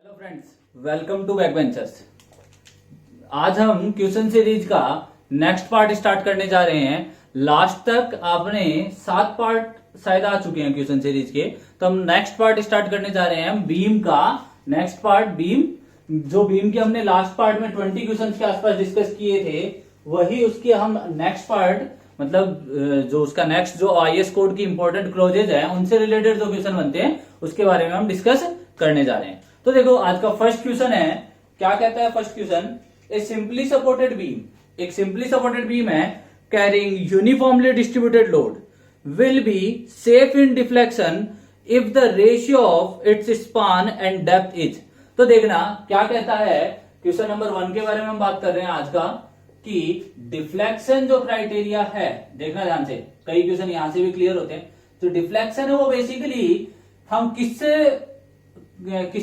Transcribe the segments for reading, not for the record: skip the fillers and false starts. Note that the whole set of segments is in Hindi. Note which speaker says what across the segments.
Speaker 1: Hello friends, welcome to backbenchers. आज हम क्वेश्चन सीरीज का नेक्स्ट पार्ट स्टार्ट करने जा रहे हैं। लास्ट तक आपने 7 पार्ट शायद आ चुके हैं क्वेश्चन सीरीज के, तो हम नेक्स्ट पार्ट स्टार्ट करने जा रहे हैं बीम का। नेक्स्ट पार्ट बीम, जो बीम के हमने लास्ट पार्ट में 20 क्वेश्चन के आसपास डिस्कस किए थे, वही उसके हम नेक्स्ट पार्ट मतलब जो उसका नेक्स्ट जो आईएस कोड की इंपॉर्टेंट क्लोजेज है उनसे रिलेटेड जो क्वेश्चन बनते हैं उसके बारे में हम डिस्कस करने जा रहे हैं। तो देखो आज का फर्स्ट क्वेश्चन है, क्या कहता है फर्स्ट क्वेश्चन, ए सिंपली सपोर्टेड बीम, एक सिंपली सपोर्टेड बीम है carrying uniformly distributed load will be safe in deflection if the ratio of its span and depth is. तो देखना क्या कहता है, क्वेश्चन नंबर 1 के बारे में हम बात कर रहे हैं आज का, कि डिफ्लेक्शन जो क्राइटेरिया है, देखना ध्यान से, कई क्वेश्चन यहां से भी क्लियर होते हैं। तो डिफ्लेक्शन है वो बेसिकली हम किससे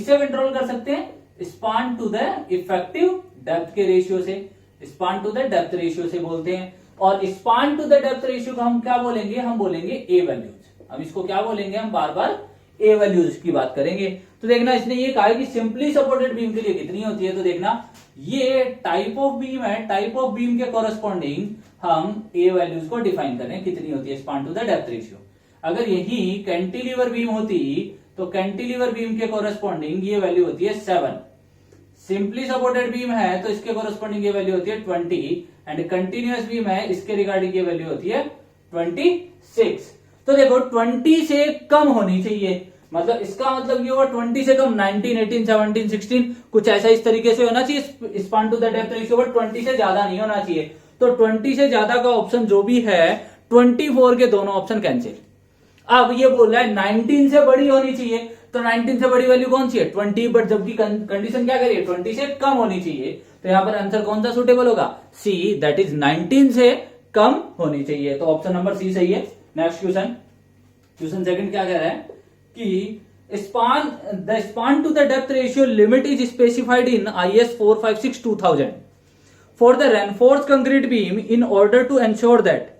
Speaker 1: कंट्रोल कर सकते हैं, span to the effective depth के रेशियो से, span to the depth ratio से बोलते हैं। और span to the depth ratio को हम क्या बोलेंगे, हम बोलेंगे ए वैल्यूज। हम इसको क्या बोलेंगे, हम बार बार ए वैल्यूज की बात करेंगे। तो देखना इसने ये कहा कि सिंपली सपोर्टेड बीम के लिए कितनी होती है, तो देखना ये टाइप ऑफ बीम है, टाइप ऑफ बीम के कॉरेस्पॉन्डिंग हम ए वैल्यूज को डिफाइन करें कितनी होती है span to the depth ratio. अगर यही कैंटिलीवर बीम होती तो कैंटिलीवर बीम के कॉरेस्पॉन्डिंग ये वैल्यू होती है 7। सिंपली सपोर्टेड बीम है तो इसके कॉरेस्पॉन्डिंग ये वैल्यू होती है 20 एंड कंटिन्यूअस बीम है इसके रिगार्डिंग ये वैल्यू होती है 26। तो देखो 20 से कम होनी चाहिए, मतलब इसका मतलब ये होगा 20 से कम 19, 18, 17, 16 कुछ ऐसा इस तरीके से होना चाहिए span to the depth ratio, but 20 से ज्यादा नहीं होना चाहिए। तो 20 से ज्यादा का ऑप्शन जो भी है 24 के दोनों ऑप्शन कैंसिल। अब ये बोल रहा है 19 से बड़ी होनी चाहिए, तो 19 से बड़ी वैल्यू कौन सी है 20, बट जबकि कंडीशन क्या करिए 20 से कम होनी चाहिए, तो यहां पर आंसर कौन सा सुटेबल होगा, सी, दैट इज 19 से कम होनी चाहिए। तो ऑप्शन नंबर सी सही है। नेक्स्ट क्वेश्चन, क्वेश्चन सेकंड क्या कह रहा है कि the span to the depth ratio limit is specified in IS 456/2000 for the reinforced concrete beam in order to ensure that,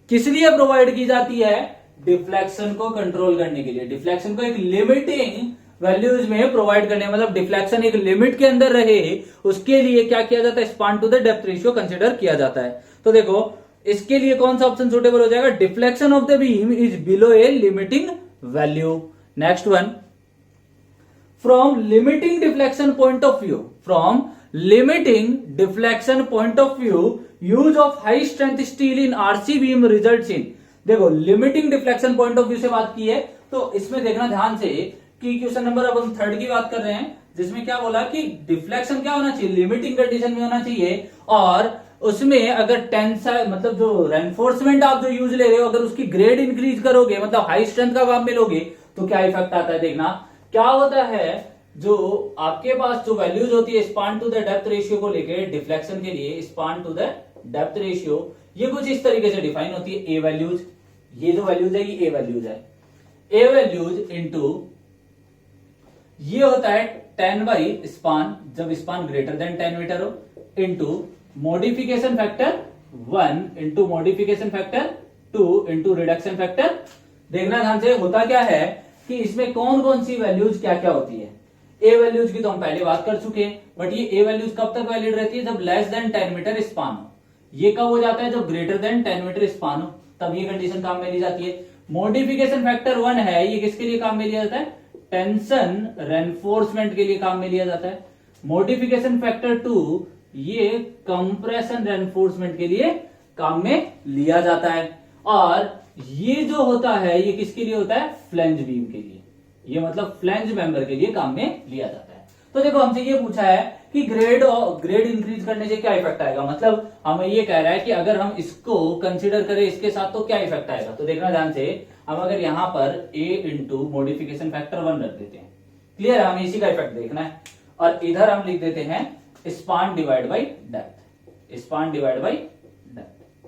Speaker 1: किस लिए प्रोवाइड की जाती है, डिफ्लेक्शन को कंट्रोल करने के लिए। डिफ्लेक्शन को एक लिमिटिंग वैल्यूज में प्रोवाइड करने, मतलब डिफ्लेक्शन एक लिमिट के अंदर रहे, उसके लिए क्या किया जाता है, span to the depth ratio consider किया जाता है। तो देखो इसके लिए कौन सा ऑप्शन सुटेबल हो जाएगा, deflection of the beam is below a limiting value. Next one, from limiting deflection point of view, from limiting deflection point of view use of high strength steel in RC beam results in. देखो limiting deflection point of view से बात की है, तो इसमें देखना ध्यान से कि क्वेश्चन नंबर अब हम 3 की बात कर रहे हैं, जिसमें क्या बोला कि डिफ्लेक्शन क्या होना चाहिए, लिमिटिंग कंडीशन में होना चाहिए। और उसमें अगर टेंसाइल मतलब जो रेनफोर्समेंट आप जो यूज ले रहे हो, अगर उसकी ग्रेड इंक्रीज करोगे, मतलब हाई स्ट्रेंथ का आप मिलोगे, तो क्या इफेक्ट आता है। देखना क्या होता है, जो आपके पास जो वैल्यूज होती है span to the depth ratio को लेके डिफ्लेक्शन के लिए, span to the depth ratio ये कुछ इस तरीके से डिफाइन होती है, ए वैल्यूज, ये जो वैल्यूज है ये ए वैल्यूज है, ए वैल्यूज इंटू ये होता है 10 बाई स्पान, जब स्पान ग्रेटर देन 10 मीटर हो, into modification factor 1 into modification factor 2 into reduction factor. देखना ध्यान से, होता क्या है कि इसमें कौन कौन सी वैल्यूज क्या क्या होती है। ए वैल्यूज की तो हम पहले बात कर चुके हैं, बट ये ए वैल्यूज कब तक वैलिड रहती है, जब लेस देन 10 मीटर स्पान हो। ये कब हो जाता है, जब ग्रेटर देन 10 मीटर स्पान हो, तब ये कंडीशन काम में ली जाती है। मॉडिफिकेशन फैक्टर 1 है, ये किसके लिए काम में लिया जाता है, टेंशन रेनफोर्समेंट के लिए काम में लिया जाता है। मॉडिफिकेशन फैक्टर 2 ये कंप्रेशन रेनफोर्समेंट के लिए काम में लिया जाता है। और ये जो होता है ये किसके लिए होता है, फ्लैंज बीम के लिए, ये मतलब फ्लैंज मेंबर के लिए काम में लिया जाता है। तो देखो हमसे ये पूछा है कि ग्रेड इंक्रीज करने से क्या इफेक्ट आएगा, मतलब हमें ये कह रहा है कि अगर हम इसको कंसीडर करें इसके साथ तो क्या इफेक्ट आएगा। तो देखना ध्यान से, हम अगर यहां पर ए इंटू मॉडिफिकेशन फैक्टर 1 रख देते हैं, क्लियर है, हमें इसी का इफेक्ट देखना है। और इधर हम लिख देते हैं span divide by depth, span divide by depth.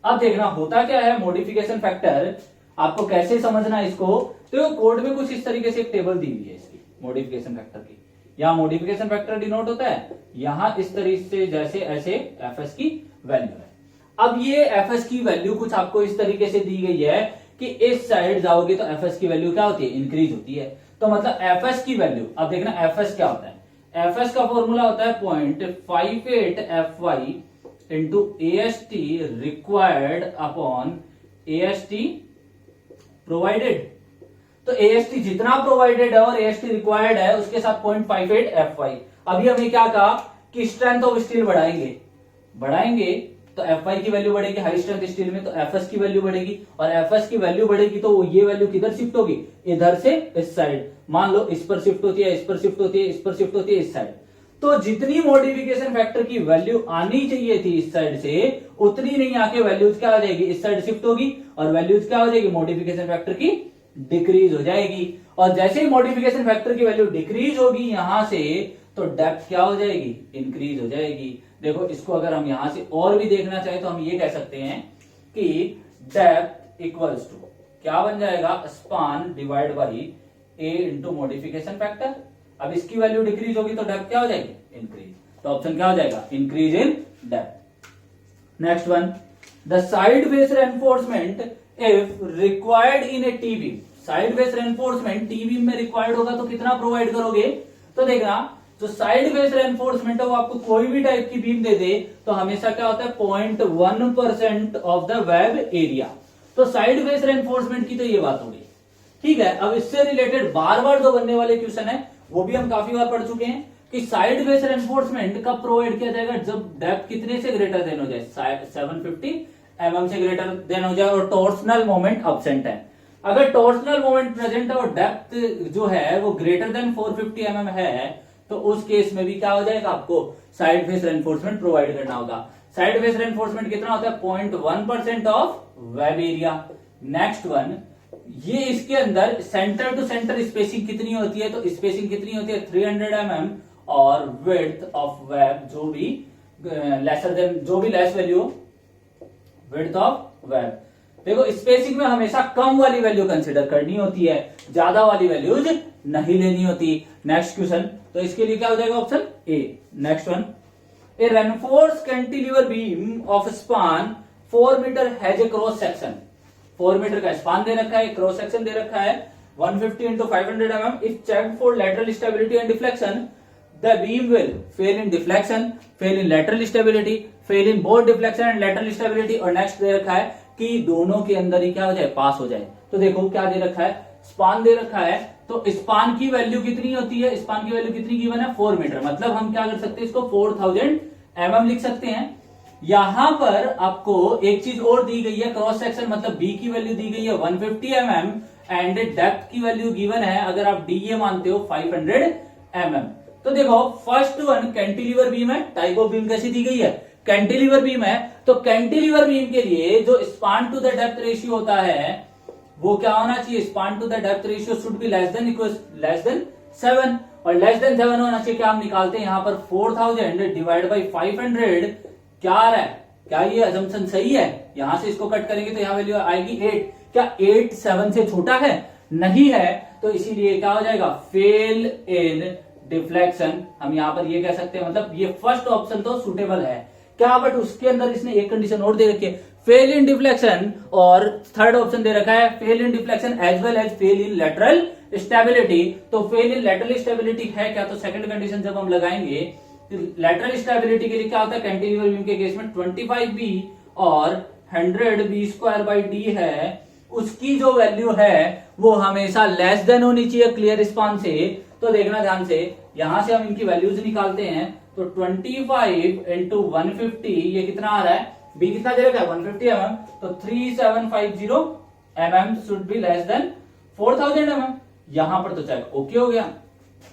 Speaker 1: अब देखना होता क्या है, मॉडिफिकेशन फैक्टर आपको कैसे समझना है इसको, तो कोड में कुछ इस तरीके से एक टेबल दी हुई है इसकी मॉडिफिकेशन फैक्टर की। यहां मॉडिफिकेशन फैक्टर डिनोट होता है, यहां इस तरीके से जैसे ऐसे एफएस की वैल्यू है। अब ये एफएस की वैल्यू कुछ आपको इस तरीके से दी गई है कि इस साइड जाओगे तो एफएस की वैल्यू क्या होती है, इंक्रीज होती है। तो मतलब एफएस की वैल्यू, अब देखना एफएस क्या होता है। एफएस का फॉर्मूला होता है 0.58 FY into AST required upon AST provided. तो AST जितना प्रोवाइडेड है और AST रिक्वायर्ड है उसके साथ 0.58 FY। अभी हमें क्या कहा कि स्ट्रेंथ ऑफ स्टील बढ़ाएंगे तो FY की वैल्यू बढ़ेगी हाई स्ट्रेंथ स्टील में, तो FS की वैल्यू बढ़ेगी, और FS की वैल्यू बढ़ेगी तो ये वैल्यू किधर शिफ्ट होगी, इधर से इस साइड। मान लो इस पर शिफ्ट होती है, इस पर शिफ्ट होती है, इस पर शिफ्ट होती है, इस साइड। तो जितनी मॉडिफिकेशन फैक्टर की वैल्यू आनी चाहिए थी इस साइड से, उतनी नहीं आके वैल्यूज क्या हो जाएगी, इस साइड शिफ्ट होगी, और वैल्यूज क्या हो जाएगी, मॉडिफिकेशन फैक्टर की डिक्रीज हो जाएगी। और जैसे ही मॉडिफिकेशन फैक्टर की वैल्यू डिक्रीज होगी यहां से, तो डेप्थ क्या हो जाएगी, इंक्रीज हो जाएगी। देखो इसको अगर हम यहां से और भी देखना चाहें तो हम ये कह सकते हैं कि डेप्थ इक्वल्स टू क्या बन जाएगा, span divide by A into modification factor. अब इसकी वैल्यू डिक्रीज होगी तो डेप्थ क्या हो जाएगी, इंक्रीज। तो ऑप्शन क्या हो जाएगा, increase in depth. Next one, the side face reinforcement if required in A T beam. Side face reinforcement T beam में रिक्वायर्ड होगा तो कितना प्रोवाइड करोगे, तो देखना जो साइड फेस रेनफोर्समेंट है वो आपको कोई भी टाइप की बीम दे दे तो हमेशा क्या होता है 0.1% ऑफ द वेब एरिया। तो साइड फेस रेनफोर्समेंट की तो ये बात हो गई, ठीक है। अब इससे रिलेटेड बार बार जो बनने वाले क्वेश्चन है वो भी हम काफी बार पढ़ चुके हैं कि साइड फेस रेनफोर्समेंट कब प्रोवाइड किया जाएगा, जब डेप्थ कितने से ग्रेटर देन हो जाए, 750 mm से ग्रेटर देन हो जाए और टॉर्सनल मोमेंट अब्सेंट है। अगर टॉर्सनल मोमेंट प्रेजेंट है और डेप्थ जो है वो ग्रेटर देन 450 mm है, तो उस केस में भी क्या हो जाएगा, आपको साइड फेस रेनफोर्समेंट प्रोवाइड करना होगा। साइड फेस रेनफोर्समेंट कितना होता है, 0.1% of web area. Next one, ये इसके अंदर सेंटर टू सेंटर स्पेसिंग कितनी होती है, तो स्पेसिंग कितनी होती है 300 mm, और विड्थ ऑफ वेब जो भी लेसर देन, जो भी less value width of web. देखो स्पेसिंग में हमेशा कम वाली वैल्यू कंसिडर करनी होती है, ज्यादा वाली वैल्यूज नहीं लेनी होती। नेक्स्ट क्वेश्चन, तो इसके लिए क्या हो जाएगा, option A. Next one, a reinforce cantilever beam of span 4 metre has a cross section. 4 metre का स्पान दे रखा है, क्रॉस सेक्शन दे रखा है 150 into 500 mm। If checked for lateral stability and deflection, the beam will fail in deflection, fail in lateral stability, fail in both deflection and lateral stability। और नेक्स्ट दे रखा है कि दोनों के अंदर ही क्या हो जाए, पास हो जाए। तो देखो क्या दे रखा है, स्पान दे रखा है, तो स्पान की वैल्यू कितनी होती है, स्पान की वैल्यू कितनी गिवन है, 4 मीटर। मतलब हम क्या कर सकते हैं, इसको 4000 mm लिख सकते हैं। यहां पर आपको एक चीज और दी गई है, क्रॉस सेक्शन मतलब बी की वैल्यू दी गई है 150 mm एंड डेप्थ की वैल्यू गिवन है, अगर आप डी ये मानते हो 500 mm। तो देखो फर्स्ट वन कैंटिलीवर बीम है, टाइप ऑफ बीम कैसी दी गई है, कैंटिलीवर बीम है। तो कैंटिलीवर बीम के लिए जो span to the depth ratio होता है वो क्या होना चाहिए, span to the depth ratio should be less than 7, और लेस देन 7 होना चाहिए। क्या हम निकालते हैं यहाँ पर 4000 डिवाइड बाई 500 क्या आ रहा है, क्या ये अजम्पशन सही है, यहां से इसको कट करेंगे तो यहाँ वैल्यू आएगी 8। क्या 8 7 से छोटा है, नहीं है, तो इसीलिए क्या हो जाएगा, फेल इन डिफ्लेक्शन। हम यहाँ पर ये कह सकते हैं, मतलब ये फर्स्ट ऑप्शन तो सुटेबल है क्या, बट उसके अंदर इसने एक कंडीशन और दे रखी है, फेल इन डिफ्लेक्शन, और थर्ड ऑप्शन दे रखा है fail in deflection as well as fail in lateral stability. तो फेल इन लेटरल स्टेबिलिटी है क्या, तो सेकंड कंडीशन जब हम लगाएंगे, लेटरल स्टेबिलिटी के लिए क्या होता है, कैंटिलीवर बीम के केस में 25b और 100b² है, उसकी जो वैल्यू है वो हमेशा लेस देन होनी चाहिए क्लियर स्पान से। तो देखना ध्यान से, यहां से हम इनकी वैल्यूज निकालते हैं, तो 25 into 150 ये कितना आ रहा है, बी कितना दे रखा है 150 mm, तो 3750 mm should be less then 4000 mm। यहां पर तो चेक ओके हो गया।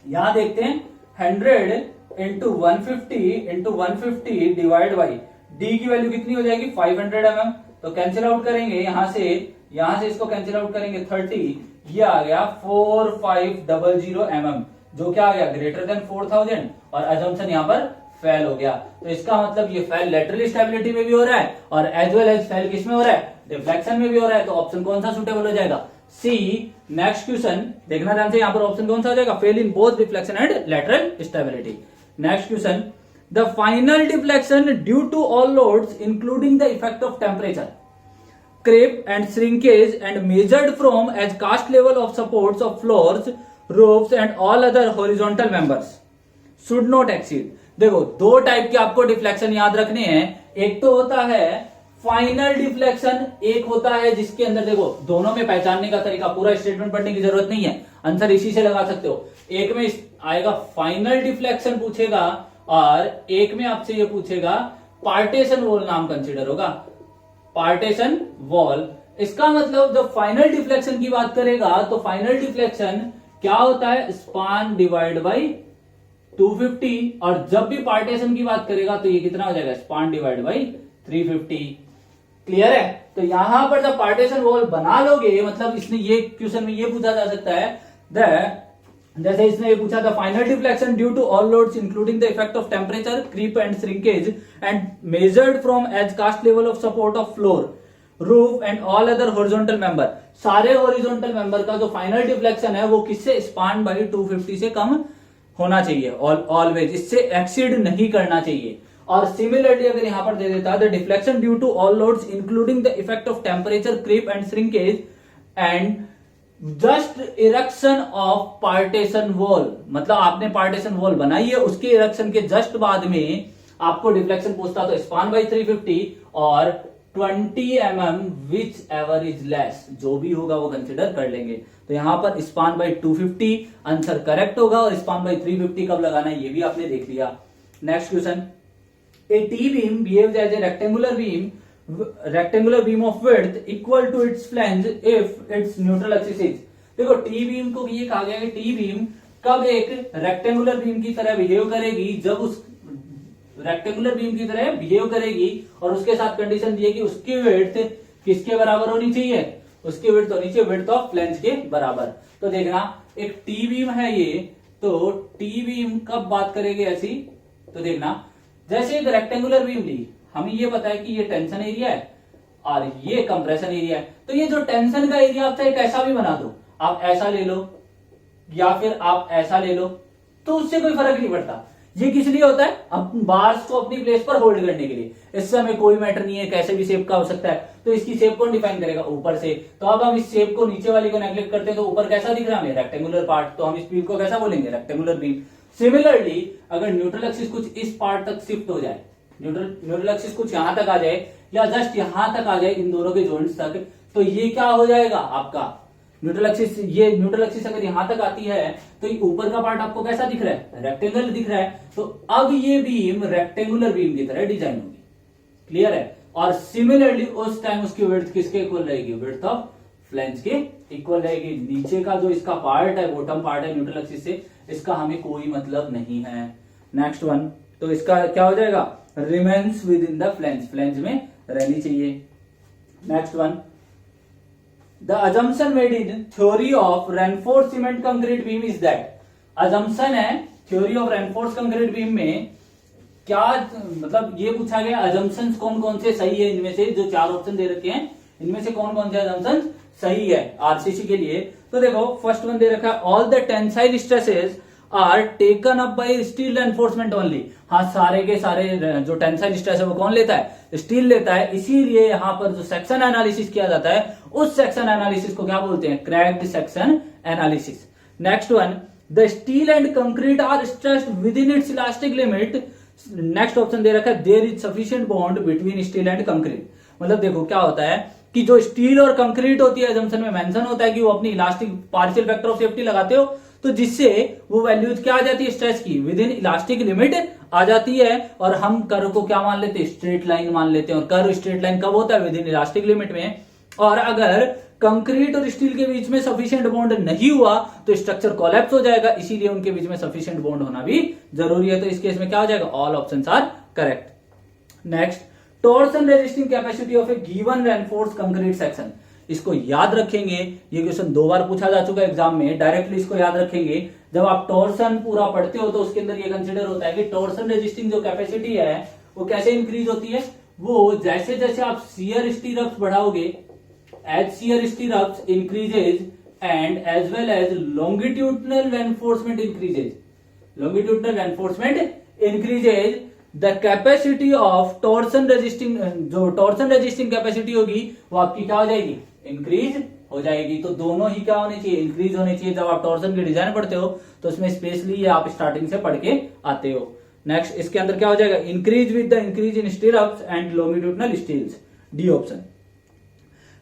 Speaker 1: यहां देखते हैं 100 into 150 डिवाइड बाई डी की वैल्यू कितनी हो जाएगी 500 mm। तो कैंसिल आउट करेंगे यहां से इसको कैंसिल आउट करेंगे 30, ये आ गया 4500 mm, जो क्या आ गया ग्रेटर देन 4000, और अजम्पशन यहाँ पर फेल हो गया। तो इसका मतलब ये फेल लेटरल स्टेबिलिटी में भी हो रहा है और एज वेल एज फेल किस में हो रहा है, डिफ्लेक्शन में भी हो रहा है। तो ऑप्शन कौन सा सुटेबल हो जाएगा, सी। नेक्स्ट क्वेश्चन देखना ध्यान से, यहाँ पर ऑप्शन कौन सा हो जाएगा, fail in both deflection and lateral stability. Next question, the final deflection due to all loads including the effect of temperature, creep and shrinkage and measured from as cast level of supports of floors roofs and all other horizontal members should not exceed। देखो दो टाइप के आपको डिफ्लेक्शन याद रखने हैं। एक तो होता है फाइनल डिफ्लेक्शन, एक होता है जिसके अंदर देखो दोनों में पहचानने का तरीका, पूरा स्टेटमेंट पढ़ने की जरूरत नहीं है, आंसर इसी से लगा सकते हो। एक में आएगा फाइनल डिफ्लेक्शन पूछेगा और एक में आपसे ये पूछेगा पार्टेशन वॉल नाम कंसीडर होगा, पार्टेशन वॉल। इसका मतलब जब फाइनल डिफ्लेक्शन की बात करेगा तो फाइनल डिफ्लेक्शन क्या होता है, स्पान डिवाइड बाई 250, और जब भी पार्टेशन की बात करेगा तो ये कितना हो जाएगा, स्पान डिवाइड बाई 350। क्लियर है? तो यहां पर जब पार्टेशन वॉल बना लोगे, मतलब इसने ये क्वेश्चन में ये पूछा जा सकता है जैसे इसने ये पूछा था, final deflection due to all loads including the effect of temperature, creep and shrinkage and measured from as cast level of support of floor, roof and all other horizontal member. सारे हॉरिजॉन्टल मेंबर का जो फाइनल डिफ्लेक्शन है वो किससे, स्पान बाई 250 से कम होना चाहिए ऑलवेज, इससे एक्सीड नहीं करना चाहिए। और सिमिलरली अगर यहां पर दे देता है the deflection due to all loads including the effect of temperature, creep and shrinkage and just erection of partition wall, मतलब आपने पार्टेशन वॉल बनाई है, उसके इरेक्शन के जस्ट बाद में आपको डिफ्लेक्शन पूछता तो स्पान बाई 350 और 20 mm whichever is less, जो भी होगा वो कंसिडर कर लेंगे। तो यहां पर स्पान बाई 250 आंसर करेक्ट होगा, और स्पान बाई 350 कब लगाना है ये भी आपने देख लिया। Next question, a T beam behaves as a rectangular beam of width equal to its flange if its neutral axis is। देखो टी बीम को ये कहा गया कि टी बीम कब एक रेक्टेंगुलर बीम की तरह बिहेव करेगी, जब उस रेक्टेंगुलर बीम की तरह बिहेव करेगी और उसके साथ कंडीशन दी है कि उसकी विड्थ किसके बराबर होनी चाहिए, उसकी विड्थ होनी चाहिए विड्थ ऑफ फ्लैंज के बराबर। तो देखना एक टी बीम है ये, तो टी बीम कब बात करेगी ऐसी, तो देखना जैसे एक रेक्टेंगुलर बीम ली, हमें ये पता है कि ये टेंशन एरिया है और ये कंप्रेशन एरिया है, तो ये जो टेंशन का एरिया आप चाहे कैसा भी बना दो, आप ऐसा ले लो या फिर आप ऐसा ले लो, तो उससे कोई फर्क नहीं पड़ता। ये किस लिए होता है, अब बार्स को अपनी प्लेस पर होल्ड करने के लिए, इससे हमें कोई मैटर नहीं है कैसे भी शेप का हो सकता है। तो इसकी शेप कौन डिफाइन करेगा, ऊपर से। तो अब हम इस शेप को नीचे वाली को नेग्लेक्ट करते हैं तो ऊपर कैसा दिख रहा है हमें, रेक्टेंगुलर पार्ट, तो हम इस बीम को कैसा बोलेंगे, रेक्टेंगुलर बीम। सिमिलरली अगर न्यूट्रल एक्सिस कुछ इस पार्ट तक शिफ्ट हो जाए, न्यूट्रल एक्सिस कुछ यहां तक आ जाए या जस्ट यहां तक आ जाए इन दोनों के जॉइंट्स तक, तो ये क्या हो जाएगा आपका न्यूट्रल एक्सिस। ये न्यूट्रल एक्सिस अगर यहां तक आती है तो ये ऊपर का पार्ट आपको कैसा दिख रहा है, रेक्टेंगल दिख रहा है। तो अब ये बीम रेक्टेंगुलर बीम की तरह डिजाइन होगी। क्लियर है? और सिमिलरली उस टाइम उसकी विड्थ किसके इक्वल रहेगी, विड्थ ऑफ फ्लैंज के इक्वल रहेगी। नीचे का जो इसका पार्ट है, बॉटम पार्ट है न्यूट्रल एक्सिस से, इसका हमें कोई मतलब नहीं है। नेक्स्ट वन, तो इसका क्या हो जाएगा, remains within the flange, flange में रहनी चाहिए। Next one, the assumption made in theory of reinforce cement concrete beam is that. Assumption है theory of reinforce concrete beam में क्या, मतलब ये पूछा गया अजम्पशंस कौन कौन से सही है, इनमें से जो चार ऑप्शन दे रखे हैं इनमें से कौन कौन से अजम्पशंस सही है आरसीसी के लिए। तो देखो फर्स्ट वन दे रखा है, all the tensile stresses are taken up by steel enforcement only. हाँ, सारे के सारे जो टेंसाइल स्ट्रेस है वो कौन लेता है, स्टील लेता है। इसीलिए यहां पर जो सेक्शन एनालिसिस किया जाता है उस सेक्शन एनालिसिस को क्या बोलते हैं, cracked section analysis. Next one, the steel and concrete are stressed within its elastic limit. Next option दे रखा है, there is sufficient bond between steel and concrete. मतलब देखो क्या होता है कि जो स्टील और कंक्रीट होती है, अजम्पशन में मेंशन होता है कि वो अपनी elastic partial factor of safety लगाते हो, तो जिससे वो वैल्यूज क्या आ जाती है, स्ट्रेस की विद इन इलास्टिक लिमिट आ जाती है। और हम कर्व को क्या मान लेते हैं, स्ट्रेट लाइन मान लेते हैं। और कर्व स्ट्रेट लाइन कब होता है, विद इन इलास्टिक लिमिट में। और अगर कंक्रीट और स्टील के बीच में सफिशिएंट बॉन्ड नहीं हुआ तो स्ट्रक्चर कोलैप्स हो जाएगा, इसीलिए उनके बीच में सफिशिएंट बॉन्ड होना भी जरूरी है। तो इस केस में क्या हो जाएगा, all options are correct. Next, torsion resisting capacity of a given reinforced concrete section. इसको याद रखेंगे, ये क्वेश्चन 2 बार पूछा जा चुका है एग्जाम में, डायरेक्टली इसको याद रखेंगे। जब आप टॉर्सन पूरा पढ़ते हो तो उसके अंदर ये कंसीडर होता है कि टॉर्सन रेजिस्टिंग जो कैपेसिटी है वो कैसे इंक्रीज होती है, वो जैसे जैसे आप शियर स्टीरअप्स बढ़ाओगे, as shear stirrups increases and as well as longitudinal reinforcement increases, longitudinal reinforcement increases, the capacity of torsion resisting, जो टॉर्सन रेजिस्टिंग कैपेसिटी होगी वो आपकी क्या हो जाएगी, इंक्रीज हो जाएगी। तो दोनों ही क्या होने चाहिए, इंक्रीज होने चाहिए। जब आप टॉर्सन की डिजाइन पढ़ते हो तो उसमें स्पेशली ये आप स्टार्टिंग से पढ़ के आते हो। नेक्स्ट इसके अंदर क्या हो जाएगा, increase with the increase in stirrups and longitudinal steels, D option.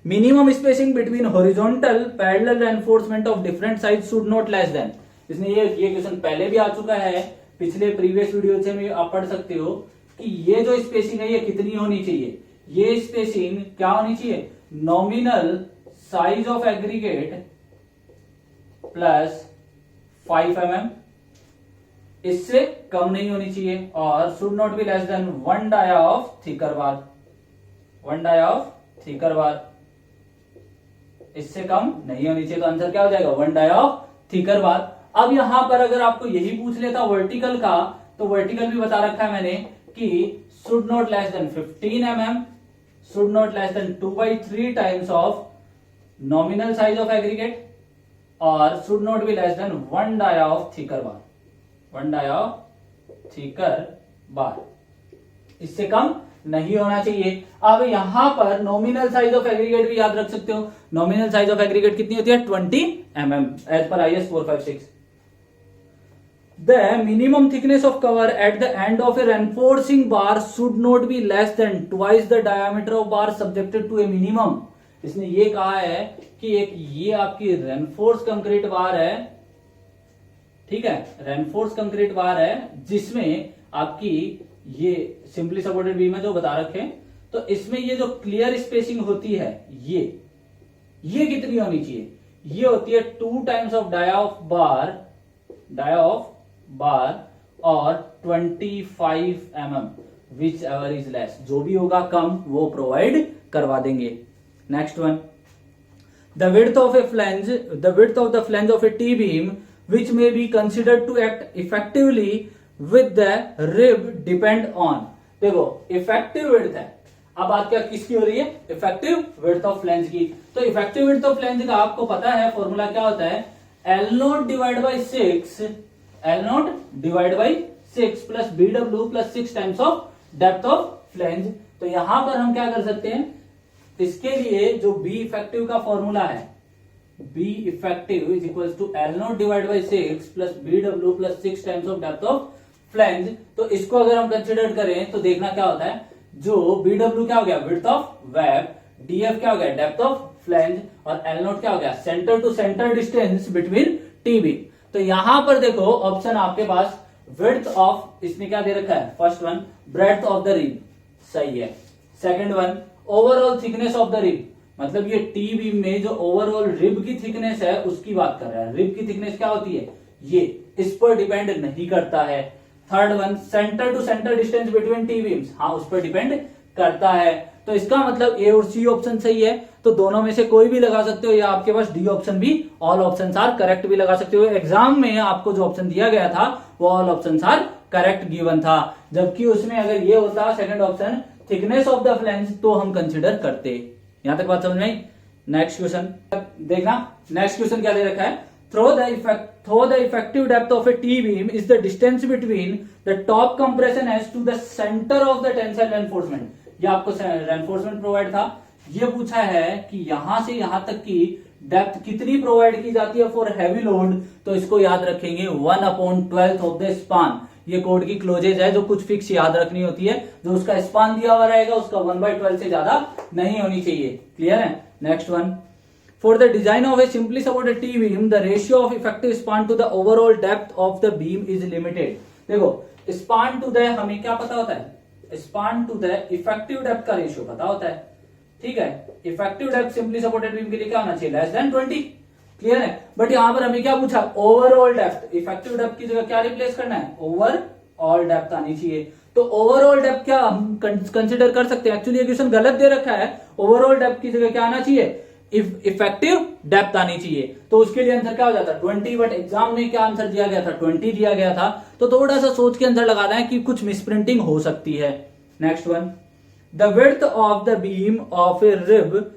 Speaker 1: Minimum spacing between horizontal parallel reinforcement of different size should not less than, इसमें ये क्वेश्चन पहले भी आ चुका है, पिछले प्रीवियस वीडियो से भी आप पढ़ सकते हो कि ये जो स्पेसिंग है ये कितनी होनी चाहिए। ये स्पेसिंग क्या होनी चाहिए, nominal size of aggregate plus 5 mm, इससे कम नहीं होनी चाहिए, और should not be less than 1 dia of thicker bar, 1 dia of thicker bar, इससे कम नहीं होनी चाहिए। तो आंसर क्या हो जाएगा, 1 डाया ऑफ थिकर बार। अब यहां पर अगर आपको यही पूछ लेता वर्टिकल का, तो वर्टिकल भी बता रखा है मैंने कि should not less than 15 mm, should not less than 2/3 times of nominal size of aggregate, और should not be less than 1 dia of thicker bar, 1 dia of thicker bar, इससे कम नहीं होना चाहिए। अब यहां पर नॉमिनल साइज ऑफ एग्रीगेट भी याद रख सकते हो। नॉमिनल साइज ऑफ एग्रीगेट कितनी होती है, 20 mm as per IS 456। The minimum thickness of cover at the end of a reinforcing bar should not be less than twice the diameter of bar subjected to a minimum। इसने ये कहा है कि एक ये आपकी रेनफोर्स कंक्रीट बार है, ठीक है, रेनफोर्स कंक्रीट बार है, जिसमें आपकी ये सिंपली सपोर्टेड बीम है जो बता रखे, तो इसमें ये जो क्लियर स्पेसिंग होती है ये कितनी होनी चाहिए, ये होती है 2 times of dia of bar और 25 mm, whichever is less, जो भी होगा कम वो प्रोवाइड करवा देंगे। Next one, the width of the flange of a T beam which may be considered to act effectively with the rib depend on। देखो इफेक्टिव विड्थ है, अब बात क्या किसकी हो रही है, इफेक्टिव विड्थ ऑफ फ्लैंज की। तो इफेक्टिव विड्थ ऑफ फ्लैंज का आपको पता है फॉर्मूला क्या होता है, L0 divide by 6 plus BW plus 6 times of depth of flange. तो यहां पर हम क्या कर सकते हैं, इसके लिए जो बी इफेक्टिव का फॉर्मूला है, B effective is equals to L0 divided by 6 plus BW plus 6 times of depth of flange। तो इसको अगर हम कंसिडर करें तो देखना क्या होता है, जो BW क्या हो गया, विड्थ ऑफ वेब, DF क्या हो गया, डेप्थ ऑफ फ्लैंज, और L0 क्या हो गया, centre to centre distance between TB. तो यहां पर देखो ऑप्शन आपके पास विड्थ ऑफ, इसने क्या दे रखा है, first one breadth of the rib, सही है। Second one overall thickness of the rib, मतलब ये टी बीम में जो ओवरऑल रिब की थिकनेस है उसकी बात कर रहा है। रिब की थिकनेस क्या होती है, ये इस पर डिपेंड नहीं करता है। Third one centre to centre distance between T beams, हाँ उस पर डिपेंड करता है। तो इसका मतलब ए और सी ऑप्शन सही है, तो दोनों में से कोई भी लगा सकते हो, या आपके पास डी ऑप्शन भी, ऑल ऑप्शन आर करेक्ट भी लगा सकते हो। एग्जाम में आपको जो ऑप्शन दिया गया था वो all option are correct given था, जबकि उसमें अगर ये होता second option thickness of the flange तो हम कंसिडर करते। यहां तक बात समझ में आई। नेक्स्ट क्वेश्चन देखना, नेक्स्ट क्वेश्चन क्या दे रखा है, throw the effective depth of a T beam is the distance between the top compression edge to the centre of the tensile reinforcement. ये आपको रेनफोर्समेंट प्रोवाइड था, ये पूछा है कि यहां से यहां तक की डेप्थ कितनी प्रोवाइड की जाती है फॉर हैवी लोड, तो इसको याद रखेंगे 1/12 ऑफ द स्पान। ये कोड की क्लोजेज है जो कुछ फिक्स याद रखनी होती है, जो उसका स्पान दिया हुआ रहेगा उसका 1/12 से ज्यादा नहीं होनी चाहिए। क्लियर है। Next one, for the design of a simply supported T beam the ratio of effective span to the overall depth of the beam is limited. देखो स्पान टू द हमें क्या पता होता है, span to the effective depth का रेशियो पता होता है, ठीक है। Effective depth simply supported beam के लिए क्या होना चाहिए, लेस देन 20। क्लियर है। बट यहां पर हमें क्या पूछा, ओवरऑल डेप्थ, इफेक्टिव डेप्थ की जगह क्या रिप्लेस करना है, ओवरऑल डेप्थ आनी चाहिए। तो ओवरऑल डेप्थ क्या हम कंसिडर कर सकते हैं, एक्चुअली ये क्वेश्चन गलत दे रखा है, ओवरऑल डेप्थ की जगह क्या आना चाहिए, इफेक्टिव डेप्थ आनी चाहिए। तो उसके लिए आंसर क्या हो जाता है 20, बट एग्जाम में क्या आंसर दिया गया था 20 दिया गया था, तो थोड़ा सा सोच के आंसर लगाना है कि कुछ मिसप्रिंटिंग हो सकती है। Next one, the width of the beam of A rib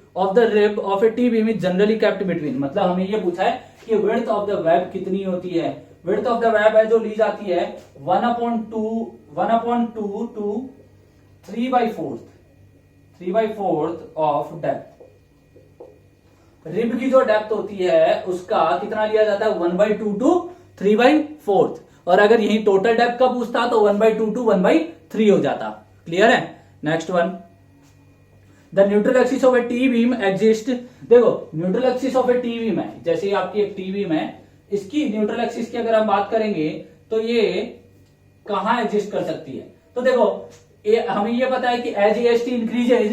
Speaker 1: of a T beam is generally kept between, मतलब हमें ये पूछा है कि विड्थ ऑफ द वेब कितनी होती है। विड्थ ऑफ द वेब है जो ली जाती है 1/2 टू 3/4 ऑफ डेप्थ। रिब की जो डेप्थ होती है उसका कितना लिया जाता है 1/2 to 3/4, और अगर यही टोटल डेप्थ का पूछता तो 1/2 to 1/3 हो जाता। क्लियर है। Next one, the neutral axis of a T beam exist. देखो neutral axis of a T beam है, जैसे आपकी एक टी बीम है, इसकी न्यूट्रल एक्सिस की अगर हम बात करेंगे तो ये कहां एग्जिस्ट कर सकती है। तो देखो हमें ये पता है कि as AST increases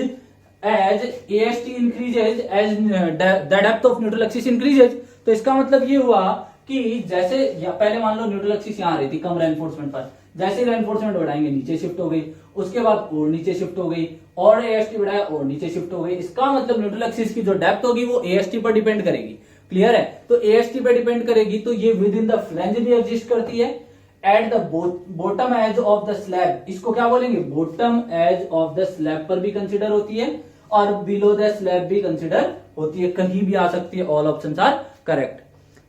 Speaker 1: as the depth of neutral axis increases. तो इसका मतलब ये हुआ कि जैसे पहले मान लो न्यूट्रल एक्सिस यहां रही थी कम रेनफोर्समेंट पर, जैसे रेनफोर्समेंट बढ़ाएंगे नीचे शिफ्ट हो गई, उसके बाद और नीचे शिफ्ट हो गई, और एएसटी बढ़ाया और नीचे शिफ्ट हो गई। इसका मतलब न्यूट्रल एक्सिस की जो डेप्थ होगी वो एएसटी पर डिपेंड करेगी। क्लियर है। तो एएसटी पर डिपेंड करेगी तो ये विद इन द फ्लैंज भी एग्जिस्ट करती है। At the bottom edge of the slab, इसको क्या बोलेंगे, bottom edge of the slab पर भी कंसिडर होती है, और बिलो द स्लैब भी कंसिडर होती है, कहीं भी आ सकती है। All options are correct.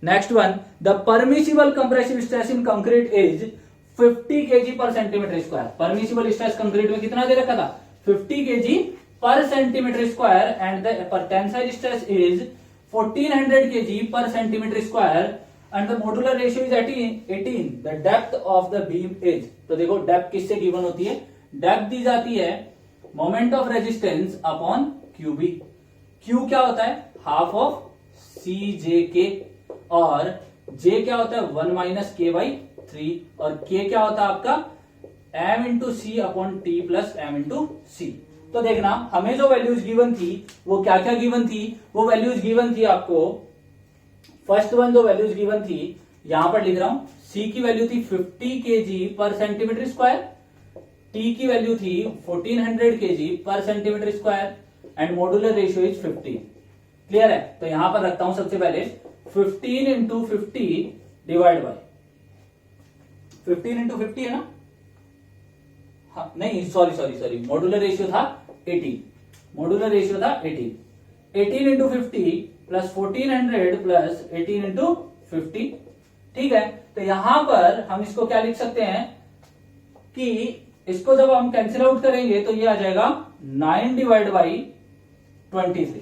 Speaker 1: Next one, the permissible compressive stress in concrete is 50 kg पर centimetre square. Permissible stress concrete में कितना दे रखा था 50 kg पर centimetre square, and the tensile stress is 1400 kg पर centimetre square, and the modular ratio is 18। The depth of the beam is. तो देखो डेप्थ किससे गिवन होती है, डेप्थ दी जाती है moment of resistance upon QB. Q क्या होता है हाफ ऑफ सी जे के, और जे क्या होता है 1 माइनस के बाई 3, और के क्या होता है आपका m into C upon T plus m into C. तो देखना हमें जो वैल्यूज गिवन थी वो क्या क्या गिवन थी, वो वैल्यूज गिवन थी आपको, फर्स्ट वन जो वैल्यूज गिवन थी यहां पर लिख रहा हूं, सी की वैल्यू थी 50 kg पर सेंटीमीटर स्क्वायर, टी की वैल्यू थी 1400 kg पर centimetre square, and modular ratio is 15। Clear है। तो यहां पर रखता हूं सबसे पहले 15 इंटू 50 डिवाइड बाय 15 इंटू 50 है ना, हाँ नहीं सॉरी मॉड्यूलर रेशियो था 18, मॉड्यूलर रेशियो था 18 इंटू 50 प्लस 1400 प्लस 18 इंटू 50। ठीक है। तो यहां पर हम इसको क्या लिख सकते हैं कि इसको जब हम कैंसिल आउट करेंगे तो ये आ जाएगा 9 डिवाइड बाई 23।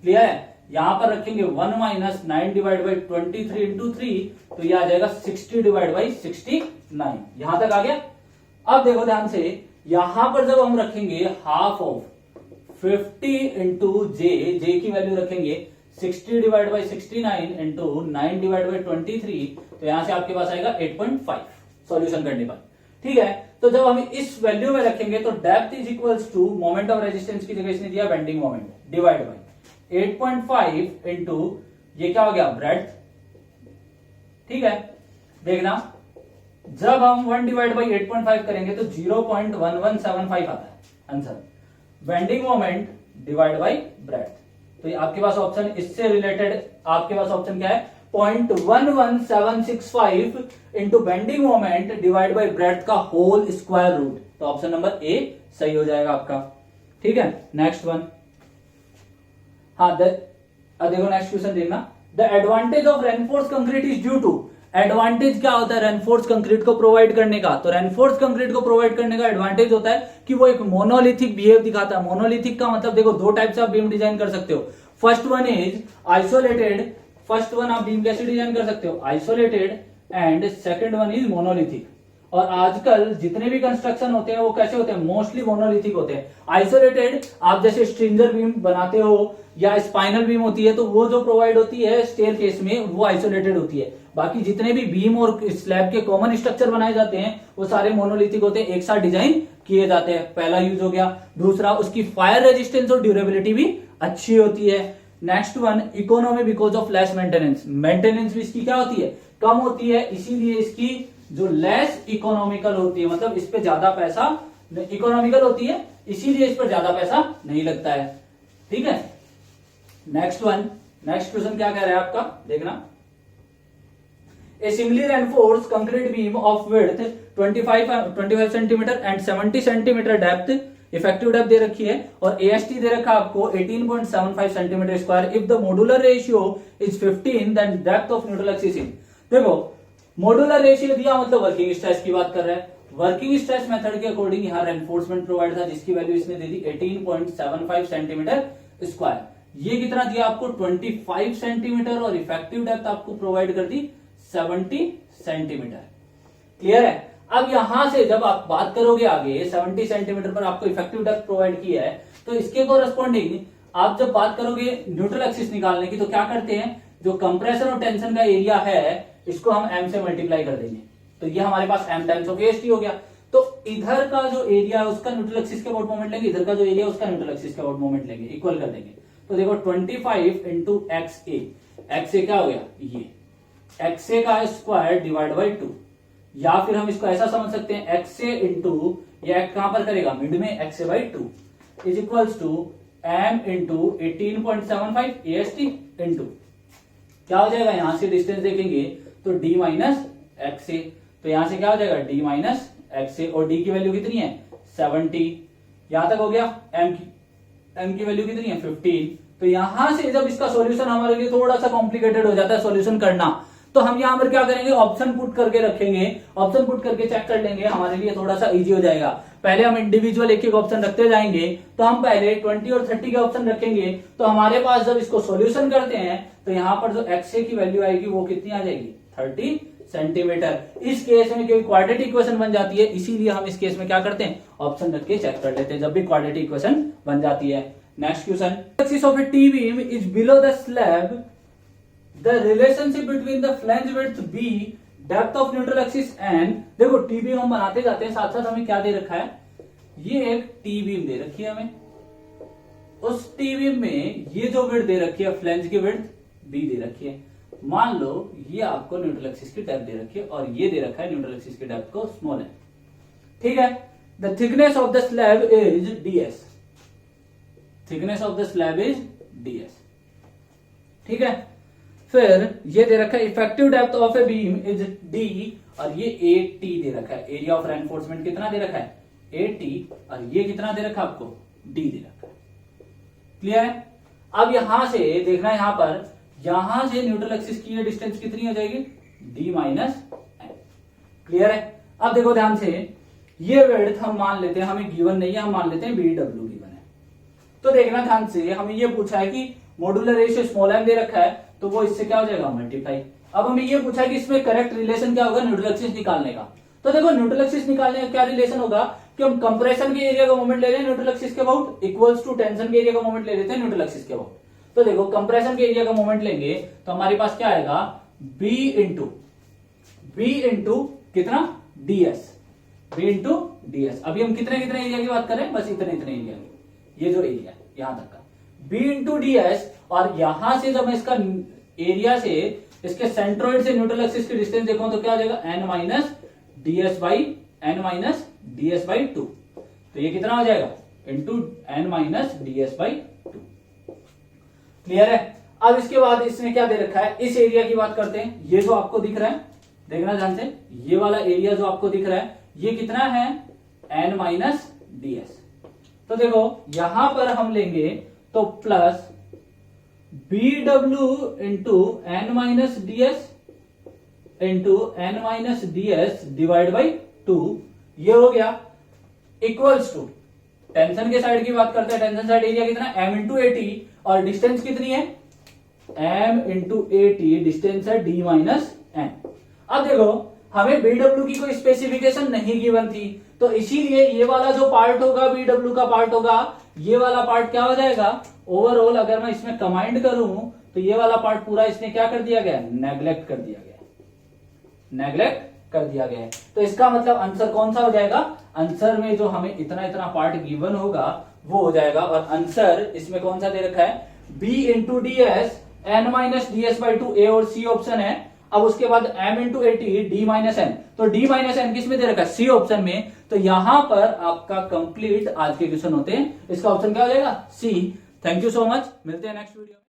Speaker 1: क्लियर है। यहां पर रखेंगे 1 माइनस 9 डिवाइड बाई 23 इंटू 3, तो ये आ जाएगा 60 डिवाइड बाई 69। यहां तक आ गया। अब देखो ध्यान से, यहां पर जब हम रखेंगे हाफ ऑफ 50 इंटू जे की वैल्यू रखेंगे 60 divide by 69 into 9 divide by 23, तो यहां से आपके पास आएगा 8.5 सॉल्यूशन करने पर। ठीक है। तो जब हम इस वैल्यू में रखेंगे तो depth is equals to moment of resistance की जगह इसने दिया bending moment divide by 8.5 into ये क्या हो गया ब्रेड्थ। ठीक है। देखना जब हम 1 डिवाइड बाई 8.5 करेंगे तो 0.1175 आता है answer, bending moment divide by breadth. तो ये आपके पास ऑप्शन इससे रिलेटेड आपके पास ऑप्शन क्या है 0.11765 into bending moment divide by breadth का होल स्क्वायर रूट। तो ऑप्शन नंबर ए सही हो जाएगा आपका। ठीक है। नेक्स्ट वन, हाँ देखो नेक्स्ट क्वेश्चन देखना, the advantage of reinforce concrete is due to. Advantage क्या होता है रेनफोर्स कंक्रीट को प्रोवाइड करने का, तो रेनफोर्स कंक्रीट को प्रोवाइड करने का एडवांटेज होता है कि वो एक मोनोलिथिक बिहेव दिखाता है। मोनोलिथिक का मतलब देखो दो टाइप से आप बीम डिजाइन कर सकते हो। First one is isolated, first one आप बीम कैसे डिजाइन कर सकते हो isolated, and second one is monolithic. और आजकल जितने भी कंस्ट्रक्शन होते हैं वो कैसे होते हैं मोस्टली मोनोलिथिक होते हैं। आइसोलेटेड आप जैसे स्ट्रिंजर बीम बनाते हो या स्पाइनल बीम होती है तो वो जो प्रोवाइड होती है स्टेयरकेस में वो आइसोलेटेड होती है। बाकी जितने भी बीम और स्लैब के कॉमन स्ट्रक्चर बनाए जाते हैं वो सारे मोनोलिथिक होते हैं, एक साथ डिजाइन किए जाते हैं। पहला यूज हो गया। दूसरा उसकी फायर रेजिस्टेंस और ड्यूरेबिलिटी भी अच्छी होती है। Next one economy because of less maintenance. Maintenance भी इसकी क्या होती है कम होती है, इसीलिए इसकी जो लेस इकोनॉमिकल होती है, मतलब इस पे ज्यादा पैसा इकोनॉमिकल होती है इसीलिए इस पर ज्यादा पैसा नहीं लगता है। ठीक है। नेक्स्ट वन, नेक्स्ट क्वेश्चन क्या कह रहा है आपका देखना, a similar reinforce concrete beam of width 25 centimetre and 70 centimetre depth, effective depth दे रखी है और एएसटी दे रखा आपको 18.75 centimetre square. If the modular ratio is 15 then depth of neutral axis is. देखो मॉड्यूलर रेशियो दिया मतलब वर्किंग स्ट्रेस की बात कर रहा है। वर्किंग स्ट्रेस मेथड के अकॉर्डिंग यहां रेनफोर्समेंट प्रोवाइड था जिसकी वैल्यू इसने दे दी 18.75 सेंटीमीटर स्क्वायर। ये कितना दिया आपको 25 सेंटीमीटर और इफेक्टिव डेप्थ आपको प्रोवाइड कर दी 70 सेंटीमीटर। क्लियर है। अब यहां से जब आप बात करोगे आगे 70 सेंटीमीटर पर आपको इफेक्टिव डेप्थ प्रोवाइड किया है, तो इसके कोरस्पॉन्डिंग आप जब बात करोगे न्यूट्रल एक्सिस निकालने की, तो क्या करते हैं, जो कंप्रेशन और टेंशन का एरिया है इसको हम m से मल्टीप्लाई कर देंगे, तो ये हमारे पास m टाइम्स ऑफ AST हो गया। तो इधर का जो एरिया है उसका न्यूट्रल एक्सिस के अबाउट मोमेंट लेंगे, इधर का जो एरिया है उसका न्यूट्रल एक्सिस के अबाउट मोमेंट लेंगे, इक्वल कर देंगे। तो देखो 25 इंटू XA, XA क्या हो गया, ये XA का स्क्वायर डिवाइड बाई 2, या फिर हम इसको ऐसा समझ सकते हैं XA इंटू ये कहां पर करेगा, मिड में, XA by 2 is equals to m into 18.75 AST into क्या हो जाएगा, यहां से डिस्टेंस देखेंगे तो d माइनस XA, तो यहां से क्या हो जाएगा d माइनस XA, और d की वैल्यू कितनी है 70, यहां तक हो गया। m की वैल्यू कितनी है 15। तो यहां से जब इसका सॉल्यूशन हमारे लिए थोड़ा सा कॉम्प्लिकेटेड हो जाता है सॉल्यूशन करना, तो हम यहां पर क्या करेंगे, ऑप्शन पुट करके रखेंगे, ऑप्शन पुट करके चेक कर लेंगे, हमारे लिए थोड़ा सा इजी हो जाएगा। पहले हम इंडिविजुअल एक एक ऑप्शन रखते जाएंगे, तो हम पहले 20 और 30 के ऑप्शन रखेंगे, तो हमारे पास जब इसको सॉल्यूशन करते हैं तो यहां पर जो XA की वैल्यू आएगी वो कितनी आ जाएगी 30 सेंटीमीटर। इस केस में कोई क्वाड्रेटिक इक्वेशन बन जाती है, इसीलिए हम इस केस में क्या करते हैं, ऑप्शन रख के चेक कर लेते हैं जब भी क्वाड्रेटिक इक्वेशन बन जाती है। Next question, axis of a T beam is below the slab, the relationship between the flange width B, depth of neutral axis N। देखो टी बीम हम बनाते जाते हैं, साथ साथ हमें क्या दे रखा है, ये एक टी बीम दे रखी है हमें, उस टी बीम में ये जो विड्थ दे रखी है फ्लैंज की विड्थ B दे रखी है। मान लो ये आपको न्यूट्रल एक्सिस की डेप्थ दे रखी है और ये दे रखा है न्यूट्रल एक्सिस की डेप्थ को स्मॉल है, ठीक है। The thickness of the slab is DS, thickness of the slab is DS, ठीक है। फिर ये दे रखा है effective depth of a beam is D, और ये AT दे रखा है, एरिया ऑफ रेनफोर्समेंट कितना दे रखा है AT, और ये कितना दे रखा है आपको D दे रखा है। क्लियर है। अब यहां से देखना है, यहां से न्यूट्रल एक्सिस की ये डिस्टेंस कितनी हो जाएगी D माइनस N। क्लियर है। अब देखो ध्यान से, ये विड्थ हम मान लेते हैं, हमें गिवन नहीं है, हम मान लेते हैं BW गिवन है। तो देखना ध्यान से, हमें ये पूछा है कि मॉड्यूलर रेशियो स्मॉल m दे रखा है, तो वो इससे क्या हो जाएगा मल्टीप्लाई। अब हमें ये पूछा है कि इसमें करेक्ट रिलेशन क्या होगा न्यूट्रल एक्सिस निकालने का। तो देखो न्यूट्रल एक्सिस निकालने का क्या रिलेशन होगा कि हम कंप्रेशन के एरिया का मोमेंट ले रहे हैं न्यूट्रल एक्सिस के अबाउट, इक्वल्स टू टेंशन के एरिया का मोमेंट ले लेते हैं न्यूट्रल एक्सिस के अबाउट। तो देखो कंप्रेशन के एरिया का मोमेंट लेंगे तो हमारे पास क्या आएगा B इंटू कितना DS, B इंटू DS। अभी हम कितने कितने एरिया की बात कर रहे हैं, बस इतने इतने एरिया की, ये जो एरिया यहां तक का B इंटू DS, और यहां से जब मैं इसका एरिया से इसके सेंट्रोइड से न्यूट्रल एक्सिस की डिस्टेंस देखूं तो क्या हो जाएगा n माइनस ds बाई 2। तो ये कितना हो जाएगा into n minus ds by 2। Clear है। अब इसके बाद इसने क्या दे रखा है, इस एरिया की बात करते हैं। ये जो आपको दिख रहा है, देखना ध्यान से, ये वाला एरिया जो आपको दिख रहा है ये कितना है n माइनस ds। तो देखो यहां पर हम लेंगे तो plus BW into n minus ds divide by 2, ये हो गया इक्वल्स टू, टेंशन के साइड की बात करते हैं, टेंशन साइड एरिया कितना m इंटू AT, और डिस्टेंस कितनी है m इंटू AT, डिस्टेंस है D माइनस N। अब देखो हमें BW की कोई स्पेसिफिकेशन नहीं गिवन थी, तो इसीलिए ये वाला जो पार्ट होगा BW का पार्ट होगा, ये वाला पार्ट क्या हो जाएगा ओवरऑल, अगर मैं इसमें कमांड करूं तो ये वाला पार्ट पूरा इसने क्या कर दिया गया, नेग्लेक्ट कर दिया गया है। तो इसका मतलब आंसर कौन सा हो जाएगा, आंसर में जो हमें इतना इतना पार्ट गिवन होगा वो हो जाएगा, और आंसर इसमें कौन सा दे रखा है B into DS n minus ds by 2, A और C ऑप्शन है। अब उसके बाद m into AT D minus n, तो D माइनस n किस में दे रखा है C ऑप्शन में। तो यहां पर आपका कंप्लीट आज के क्वेश्चन होते हैं, इसका ऑप्शन क्या हो जाएगा C। Thank you so much, मिलते हैं नेक्स्ट वीडियो।